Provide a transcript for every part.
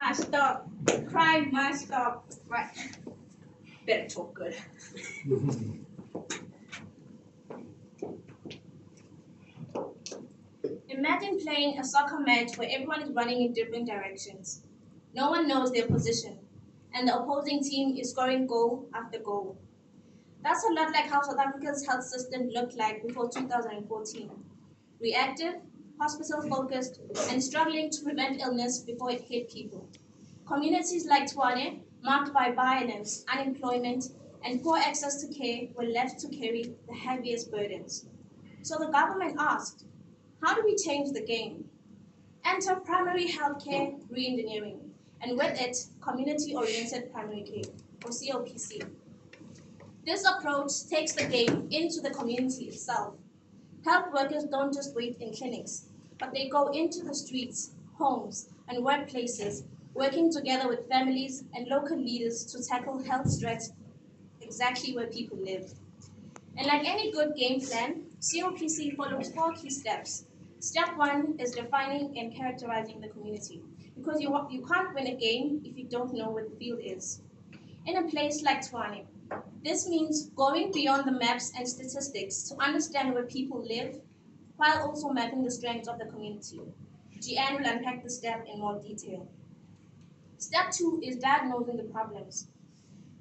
must stop. Crime must stop. Right. Better talk good. Imagine playing a soccer match where everyone is running in different directions. No one knows their position, and the opposing team is scoring goal after goal. That's a lot like how South Africa's health system looked like before 2014. Reactive, hospital focused, and struggling to prevent illness before it hit people. Communities like Tshwane, marked by violence, unemployment, and poor access to care, were left to carry the heaviest burdens. So the government asked, how do we change the game? Enter primary healthcare reengineering, and with it, community-oriented primary care, or COPC. This approach takes the game into the community itself. Health workers don't just wait in clinics, but they go into the streets, homes, and workplaces, working together with families and local leaders to tackle health threats exactly where people live. And like any good game plan, COPC follows 4 key steps. Step 1 is defining and characterizing the community, because you can't win a game if you don't know where the field is. In a place like Tshwane, this means going beyond the maps and statistics to understand where people live, while also mapping the strengths of the community. Jeanne will unpack this step in more detail. Step 2 is diagnosing the problems.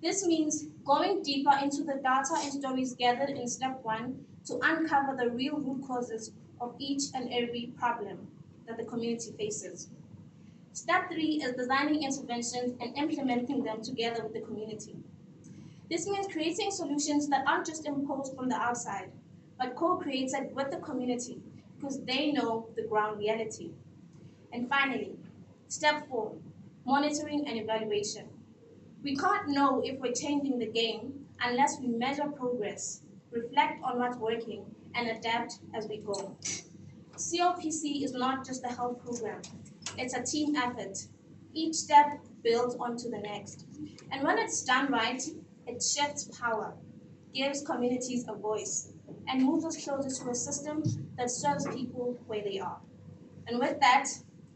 This means going deeper into the data and stories gathered in step 1 to uncover the real root causes of each and every problem that the community faces. Step 3 is designing interventions and implementing them together with the community. This means creating solutions that aren't just imposed from the outside, but co-created with the community because they know the ground reality. And finally, step 4, monitoring and evaluation. We can't know if we're changing the game unless we measure progress, reflect on what's working, and adapt as we go. COPC is not just a health program, it's a team effort. Each step builds onto the next. And when it's done right, it shifts power, gives communities a voice, and moves us closer to a system that serves people where they are. And with that,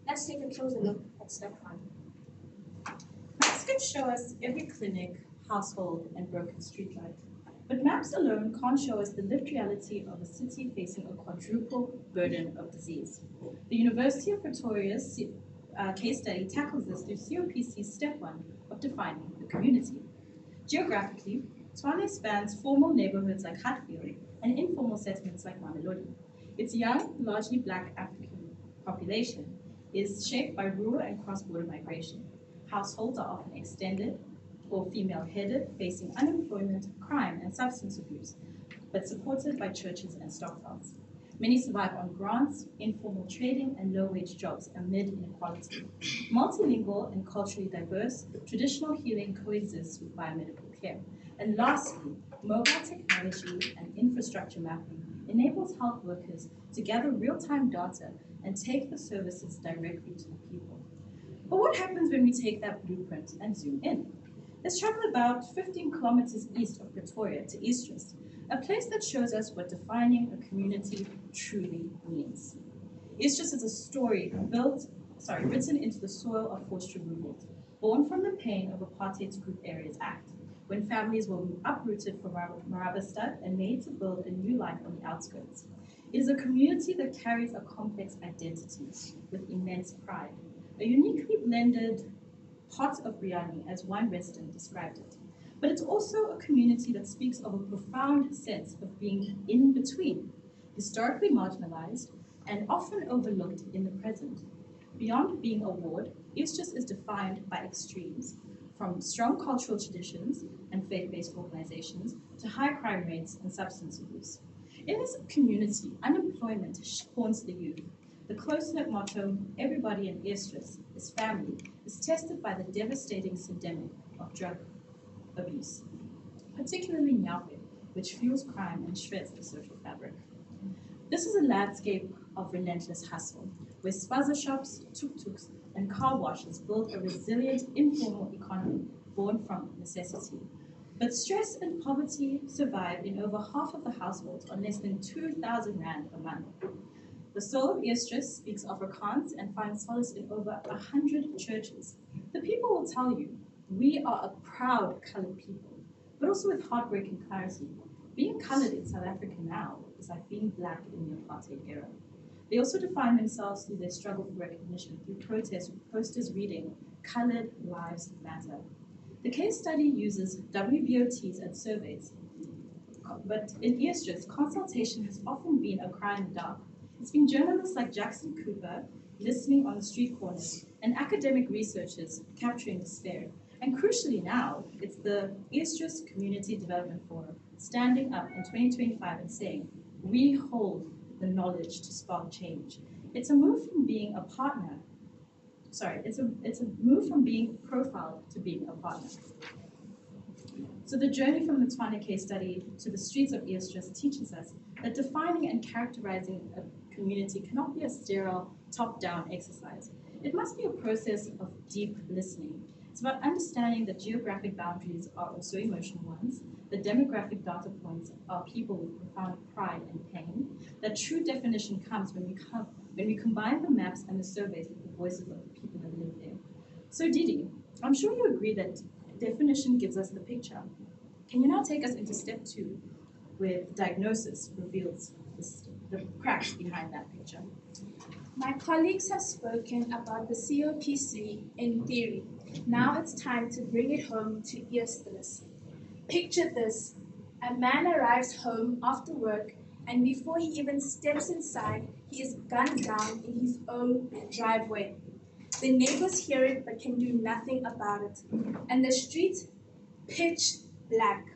let's take a closer look at step 1. Maps can show us every clinic, household, and broken streetlight. But maps alone can't show us the lived reality of a city facing a quadruple burden of disease. The University of Pretoria's case study tackles this through COPC's step 1 of defining the community. Geographically, Tshwane spans formal neighborhoods like Hatfield and informal settlements like Mamelodi. Its young, largely black African population is shaped by rural and cross-border migration. Households are often extended or female-headed, facing unemployment, crime, and substance abuse, but supported by churches and stokvels. Many survive on grants, informal trading, and low-wage jobs amid inequality. Multilingual and culturally diverse, traditional healing coexists with biomedical care. And lastly, mobile technology and infrastructure mapping enables health workers to gather real-time data and take the services directly to the people. But what happens when we take that blueprint and zoom in? Let's travel about 15 kilometers east of Pretoria to Eastrus, a place that shows us what defining a community truly means. Eastrus is a story written into the soil of forced removal, born from the pain of Apartheid's Group Areas Act, when families were uprooted from Marabastad and made to build a new life on the outskirts. It is a community that carries a complex identity with immense pride, a uniquely blended pot of biryani, as one resident described it. But it's also a community that speaks of a profound sense of being in between, historically marginalized and often overlooked in the present. Beyond being a ward, Eastrus is defined by extremes, from strong cultural traditions and faith-based organizations to high crime rates and substance abuse. In this community, unemployment haunts the youth. The close-knit motto, everybody in Eastrus is family, is tested by the devastating syndemic of drug abuse, particularly Nyawe, which fuels crime and shreds the social fabric. This is a landscape of relentless hustle, where spaza shops, tuk-tuks, and car washes build a resilient informal economy born from necessity. But stress and poverty survive in over half of the households on less than 2,000 Rand a month. The soul of Eastrus speaks Afrikaans and finds solace in over 100 churches. The people will tell you, we are a proud colored people, but also with heartbreaking clarity. Being colored in South Africa now is like being black in the apartheid era. They also define themselves through their struggle for recognition, through protests, with posters reading, Colored Lives Matter. The case study uses WBOTs and surveys, but in Eastris, consultation has often been a cry in the dark. It's been journalists like Jackson Cooper listening on the street corners and academic researchers capturing despair. And crucially now, it's the Eastris Community Development Forum standing up in 2025 and saying, we hold the knowledge to spark change. It's a move from being a partner. It's a move from being profiled to being a partner. So the journey from the Tshwane case study to the streets of Eastris teaches us that defining and characterizing a community cannot be a sterile, top-down exercise. It must be a process of deep listening. It's about understanding that geographic boundaries are also emotional ones, that demographic data points are people with profound pride and pain, that true definition comes when we combine the maps and the surveys with the voices of the people that live there. So Didi, I'm sure you agree that definition gives us the picture. Can you now take us into step 2, where the diagnosis reveals the cracks behind that picture? My colleagues have spoken about the COPC in theory. Now it's time to bring it home to Eastris. Picture this. A man arrives home after work, and before he even steps inside, he is gunned down in his own driveway. The neighbors hear it but can do nothing about it. And the street, pitch black.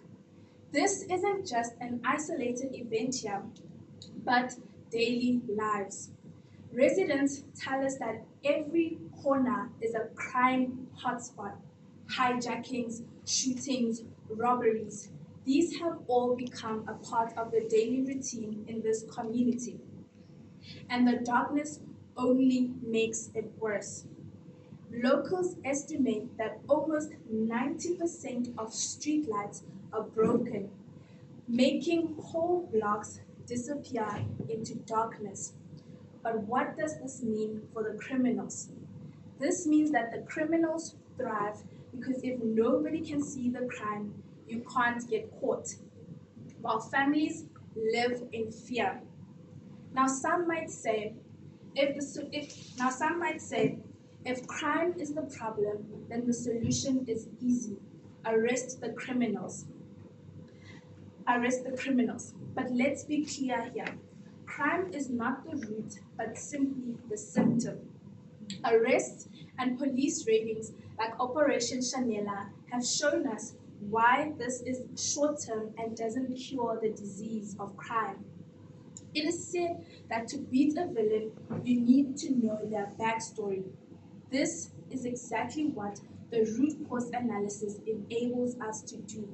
This isn't just an isolated event here, but daily lives. Residents tell us that every corner is a crime hotspot. Hijackings, shootings, robberies. These have all become a part of the daily routine in this community. And the darkness only makes it worse. Locals estimate that almost 90% of streetlights are broken, making whole blocks disappear into darkness. But what does this mean for the criminals? This means that the criminals thrive because if nobody can see the crime, you can't get caught, while families live in fear. Now some might say, if crime is the problem, then the solution is easy. Arrest the criminals. Arrest the criminals. But let's be clear here. Crime is not the root, but simply the symptom. Arrests and police raidings like Operation Shanela have shown us why this is short-term and doesn't cure the disease of crime. It is said that to beat a villain, you need to know their backstory. This is exactly what the root cause analysis enables us to do.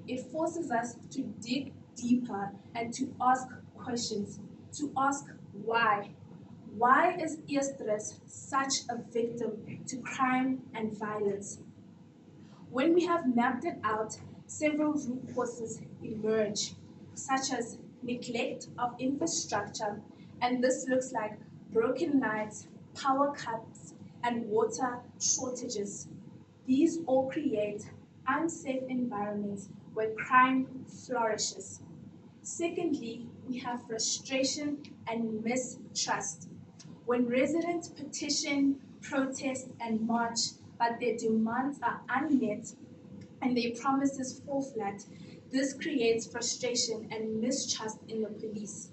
It forces us to dig deeper and to ask questions, to ask why. Why is Eastris such a victim to crime and violence? When we have mapped it out, several root causes emerge, such as neglect of infrastructure, and this looks like broken lights, power cuts, and water shortages. These all create unsafe environments where crime flourishes. Secondly, we have frustration and mistrust. When residents petition, protest, and march, but their demands are unmet and their promises fall flat, this creates frustration and mistrust in the police.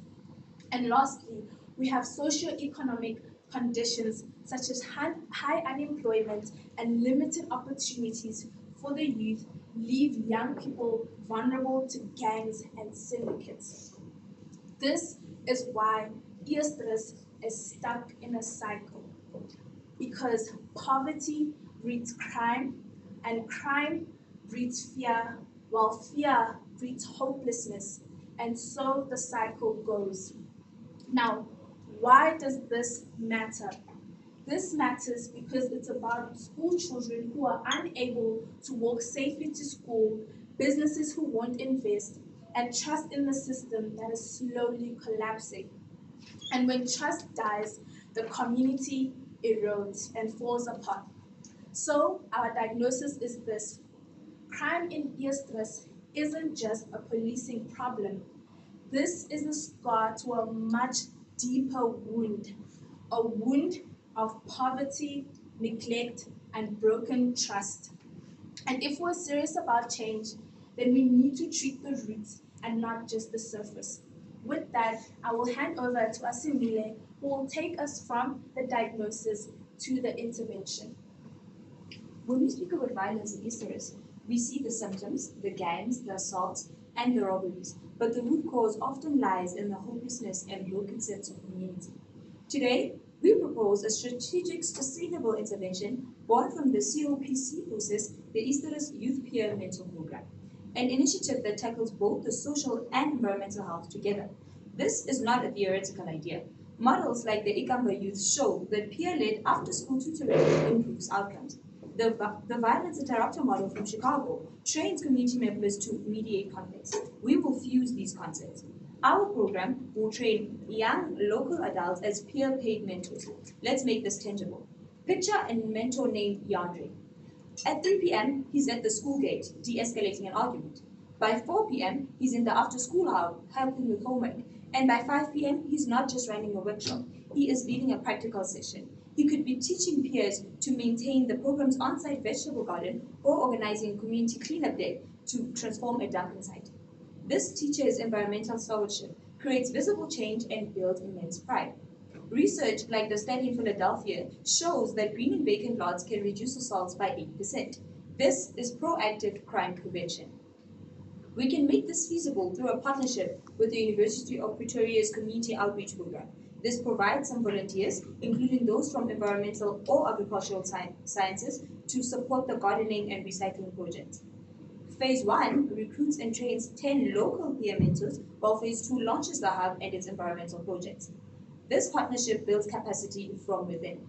And lastly, we have socioeconomic conditions such as high unemployment and limited opportunities for the youth leave young people vulnerable to gangs and syndicates. This is why Eastris is stuck in a cycle, because poverty breeds crime, and crime breeds fear, while fear breeds hopelessness, and so the cycle goes. Now, why does this matter? This matters because it's about school children who are unable to walk safely to school, businesses who won't invest, and trust in the system that is slowly collapsing. And when trust dies, the community erodes and falls apart. So our diagnosis is this: crime in Eerstrus isn't just a policing problem. This is the scar to a much deeper wound, a wound of poverty, neglect, and broken trust. And if we're serious about change, then we need to treat the roots and not just the surface. With that, I will hand over to Asimile, who will take us from the diagnosis to the intervention. When we speak about violence in Easteris, we see the symptoms, the gangs, the assaults, and the robberies, but the root cause often lies in the hopelessness and broken sense of community. Today, we propose a strategic, sustainable intervention born from the COPC process, the Easteris Youth Peer Mentor Program, an initiative that tackles both the social and environmental health together. This is not a theoretical idea. Models like the Ikamba Youth show that peer-led after-school tutoring improves outcomes. The violence interrupter model from Chicago trains community members to mediate conflicts. We will fuse these concepts. Our program will train young local adults as peer paid mentors. Let's make this tangible. Picture a mentor named Yandre. At 3 p.m., he's at the school gate, de-escalating an argument. By 4 p.m., he's in the after-school hub, helping with homework. And by 5 p.m., he's not just running a workshop, he is leading a practical session. He could be teaching peers to maintain the program's on-site vegetable garden or organizing a community cleanup day to transform a dumping site. This teaches environmental stewardship, creates visible change, and builds immense pride. Research, like the study in Philadelphia, shows that greening vacant lots can reduce assaults by 8%. This is proactive crime prevention. We can make this feasible through a partnership with the University of Pretoria's Community Outreach Program. This provides some volunteers, including those from environmental or agricultural sciences, to support the gardening and recycling projects. Phase 1 recruits and trains 10 local peer mentors, while Phase 2 launches the hub and its environmental projects. This partnership builds capacity from within.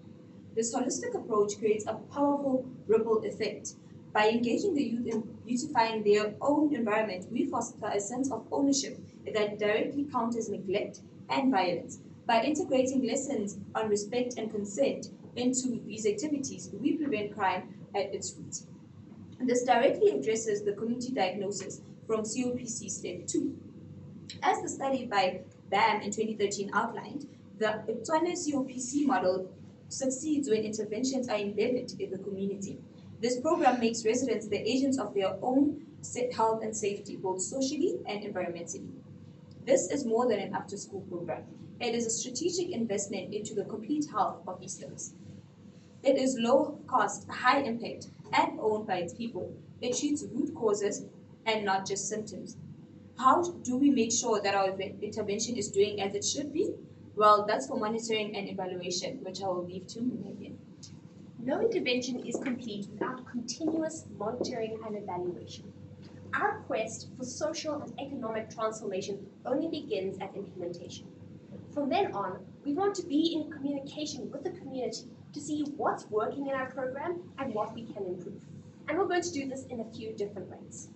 This holistic approach creates a powerful ripple effect. By engaging the youth in beautifying their own environment, we foster a sense of ownership that directly counters neglect and violence. By integrating lessons on respect and consent into these activities, we prevent crime at its roots. This directly addresses the community diagnosis from COPC Step 2. As the study by BAM in 2013 outlined, the Itswane COPC model succeeds when interventions are embedded in the community. This program makes residents the agents of their own health and safety, both socially and environmentally. This is more than an after-school program. It is a strategic investment into the complete health of Easteris. It is low cost, high impact, and owned by its people. It treats root causes and not just symptoms. How do we make sure that our intervention is doing as it should be? Well, that's for monitoring and evaluation, which I will leave to Megan. No intervention is complete without continuous monitoring and evaluation. Our quest for social and economic transformation only begins at implementation. From then on, we want to be in communication with the community to see what's working in our program and what we can improve. And we're going to do this in a few different ways.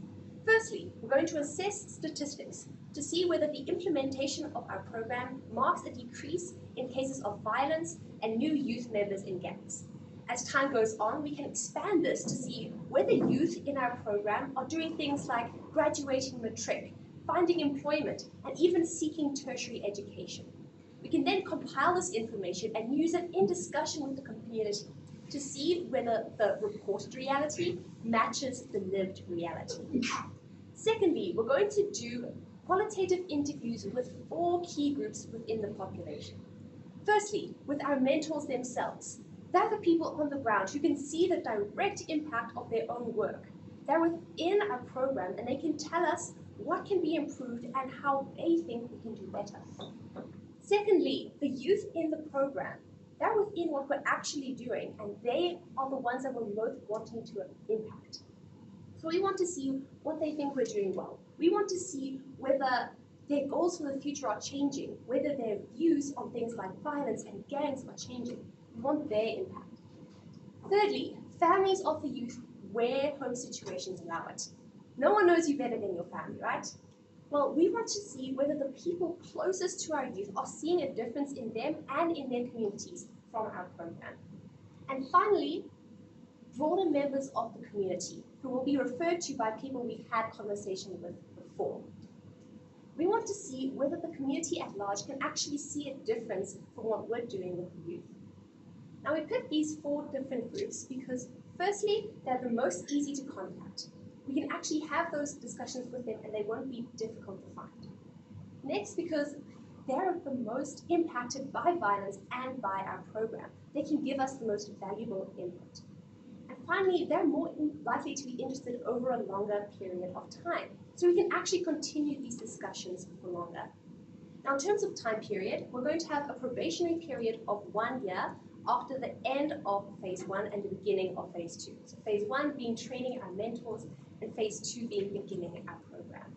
Firstly, we're going to assess statistics to see whether the implementation of our program marks a decrease in cases of violence and new youth members in gangs. As time goes on, we can expand this to see whether youth in our program are doing things like graduating matric, finding employment, and even seeking tertiary education. We can then compile this information and use it in discussion with the community to see whether the reported reality matches the lived reality. Secondly, we're going to do qualitative interviews with 4 key groups within the population. Firstly, with our mentors themselves. They're the people on the ground who can see the direct impact of their own work. They're within our program and they can tell us what can be improved and how they think we can do better. Secondly, the youth in the program, they're within what we're actually doing and they are the ones that we're most wanting to impact. So we want to see what they think we're doing well. We want to see whether their goals for the future are changing, whether their views on things like violence and gangs are changing. We want their impact. Thirdly, families of the youth where home situations allow it. No one knows you better than your family, right? Well, we want to see whether the people closest to our youth are seeing a difference in them and in their communities from our program. And finally, broader members of the community who will be referred to by people we've had conversation with before. We want to see whether the community at large can actually see a difference from what we're doing with the youth. Now we picked these 4 different groups because firstly, they're the most easy to contact. We can actually have those discussions with them and they won't be difficult to find. Next, because they're the most impacted by violence and by our program. They can give us the most valuable input. And finally, they're more likely to be interested over a longer period of time. So we can actually continue these discussions for longer. Now, in terms of time period, we're going to have a probationary period of 1 year after the end of phase 1 and the beginning of phase 2. So phase 1 being training our mentors and phase 2 being beginning our program.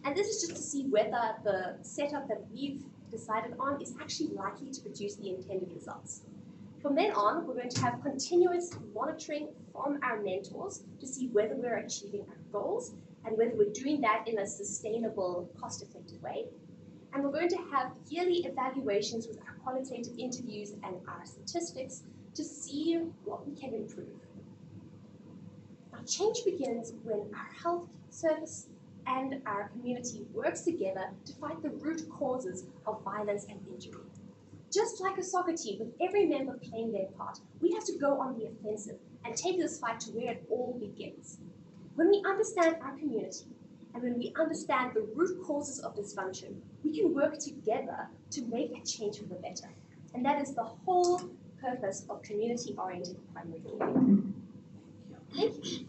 And this is just to see whether the setup that we've decided on is actually likely to produce the intended results. From then on, we're going to have continuous monitoring from our mentors to see whether we're achieving our goals and whether we're doing that in a sustainable, cost-effective way. And we're going to have yearly evaluations with our qualitative interviews and our statistics to see what we can improve. Now, change begins when our health service and our community works together to fight the root causes of violence and injury. Just like a soccer team, with every member playing their part, we have to go on the offensive and take this fight to where it all begins. When we understand our community and when we understand the root causes of dysfunction, we can work together to make a change for the better. And that is the whole purpose of community-oriented primary care. Thank you.